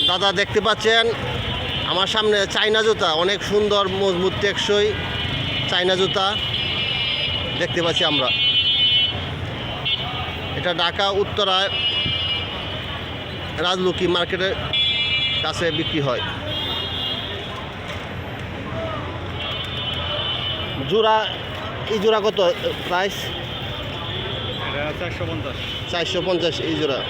দাদা দেখতে পাচ্ছেন আমার সামনে চাইনা জুতা, অনেক সুন্দর মজবুত টেকসই চাইনা জুতা দেখতে পাচ্ছি আমরা। এটা ঢাকা উত্তরায় রাজলক্ষ্মী মার্কেটের কাছে বিক্রি হয়। জোড়া, এই জোড়া কত প্রাইস? 450। 450 এই জোড়া।